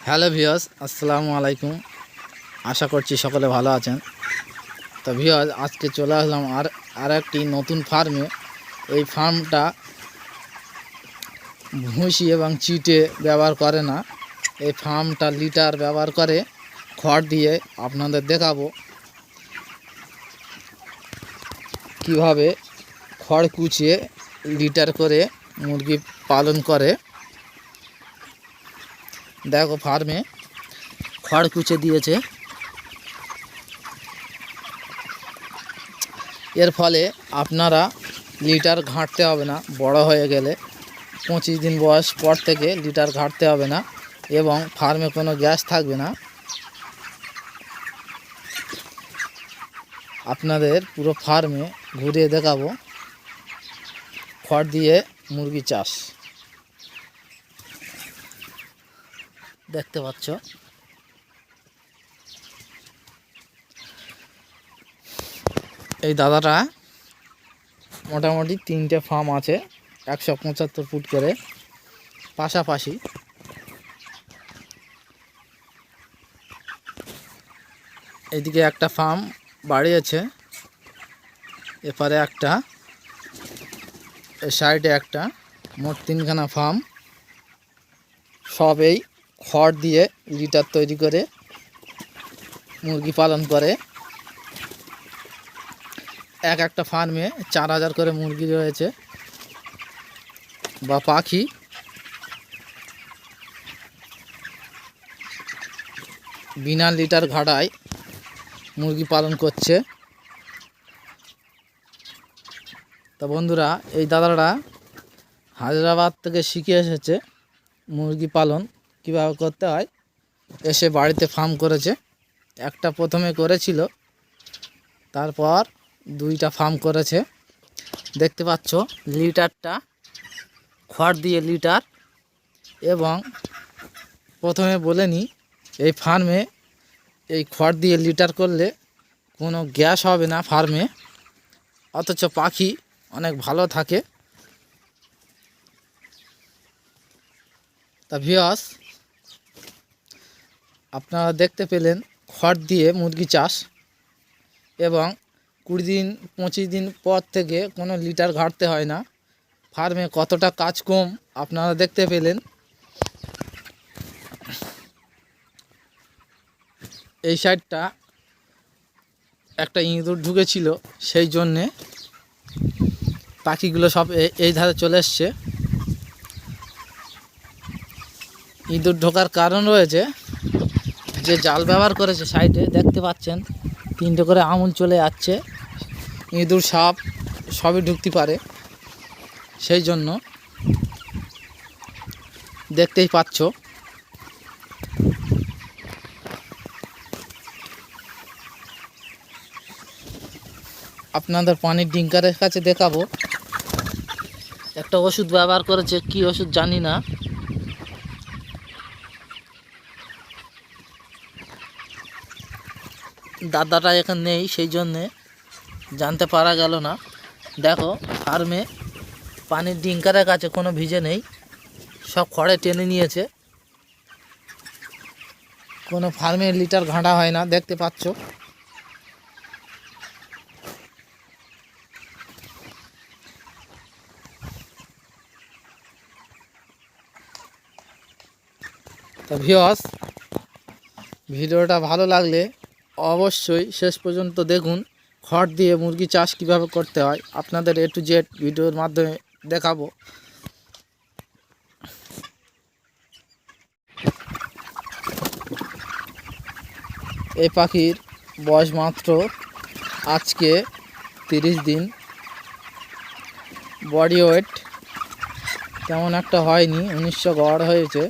Hello viewers, আসসালামু আলাইকুম। আশা করছি সকলে ভালো আছেন। তো ভিউয়ার্স, আজকে চলে আসলাম আর একটি নতুন ফার্মে। এই ফার্মটা ভুসি এবং চিটে ব্যবহার করে না, এই ফার্মটা লিটার ব্যবহার করে। খড় দিয়ে আপনাদের দেখাবো কিভাবে খড় কুচিয়ে লিটার করে মুরগি পালন করে। দেখো, ফার্মে খড় কুচে দিয়েছে। এর ফলে আপনারা লিটার ঘাঁটতে হবে না। বড় হয়ে গেলে 25 দিন বয়স পর থেকে লিটার ঘাঁটতে হবে না এবং ফার্মে কোনো গ্যাস থাকবে না। আপনাদের পুরো ফার্মে ঘুরিয়ে দেখাবো খড় দিয়ে মুরগি চাষ। দেখতে পাচ্ছ, এই দাদাটা মোটামুটি 3টে ফার্ম আছে, 175 ফুট করে পাশাপাশি। এদিকে একটা ফার্ম বাড়িয়েছে, এপারে একটা, এ সাইডে একটা, মোট 3খানা ফার্ম। সব এই খড় দিয়ে লিটার তৈরি করে মুরগি পালন করে। একটা ফার্মে 4000 করে মুরগি রয়েছে বা পাখি। বিনা লিটার ঘাটায় মুরগি পালন করছে। তা বন্ধুরা, এই দাদারা হায়দ্রাবাদ থেকে শিখে এসেছে মুরগি পালন কীভাবে করতে হয়। এসে বাড়িতে ফার্ম করেছে। একটা প্রথমে করেছিল, তারপর 2টা ফার্ম করেছে। দেখতে পাচ্ছ লিটারটা খড় দিয়ে লিটার। এবং প্রথমে বলে নিই, এই ফার্মে এই খড় দিয়ে লিটার করলে কোনো গ্যাস হবে না ফার্মে, অথচ পাখি অনেক ভালো থাকে। তা ভিউয়ার্স, আপনারা দেখতে পেলেন খড় দিয়ে মুরগি চাষ এবং 20 দিন 25 দিন পর থেকে কোনো লিটার ঘাটতে হয় না। ফার্মে কতটা কাজ কম আপনারা দেখতে পেলেন। এই সাইডটা একটা ইঁদুর ঢুকেছিল, সেই জন্যে পাখিগুলো সব এই ধারে চলে এসছে। ইঁদুর ঢোকার কারণ রয়েছে, যে জাল ব্যবহার করেছে সাইডে দেখতে পাচ্ছেন 3টে করে আঙুল চলে যাচ্ছে। ইঁদুর সাপ সবই ঢুকতে পারে, সেই জন্য দেখতেই পাচ্ছ। আপনাদের পানির ডিঙ্কারের কাছে দেখাবো। একটা ওষুধ ব্যবহার করেছে, কি ওষুধ জানি না। দাদাটা এখানে নেই, সেই জন্যে জানতে পারা গেল না। দেখো, ফার্মে পানির ডিঙ্কারের কাছে কোনো ভিজে নেই, সব খড়ে টেনে নিয়েছে। কোনো ফার্মে লিটার ঘাঁটা হয় না, দেখতে পাচ্ছ। তো ভিউয়ার্স, ভিডিওটা ভালো লাগলে অবশ্যই শেষ পর্যন্ত দেখুন। খড় দিয়ে মুরগি চাষ কিভাবে করতে হয় আপনাদের A to Z ভিডিওর মাধ্যমে দেখাবো। এই পাখির বয়স মাত্র আজকে 30 দিন। বডি ওয়েট তেমন একটা হয়নি, 1900 গড় হয়েছে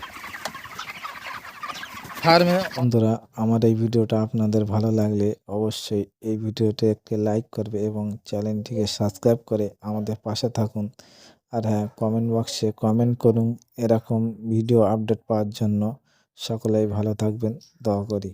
ফার্মে। বন্ধুরা, আমার এই ভিডিওটা আপনাদের ভালো লাগলে অবশ্যই এই ভিডিওতে একটি লাইক করবে এবং চ্যানেলটিকে সাবস্ক্রাইব করে আমাদের পাশে থাকুন। আর হ্যাঁ, কমেন্ট বক্সে কমেন্ট করুন এরকম ভিডিও আপডেট পাওয়ার জন্য। সকলেই ভালো থাকবেন, দোয়া করি।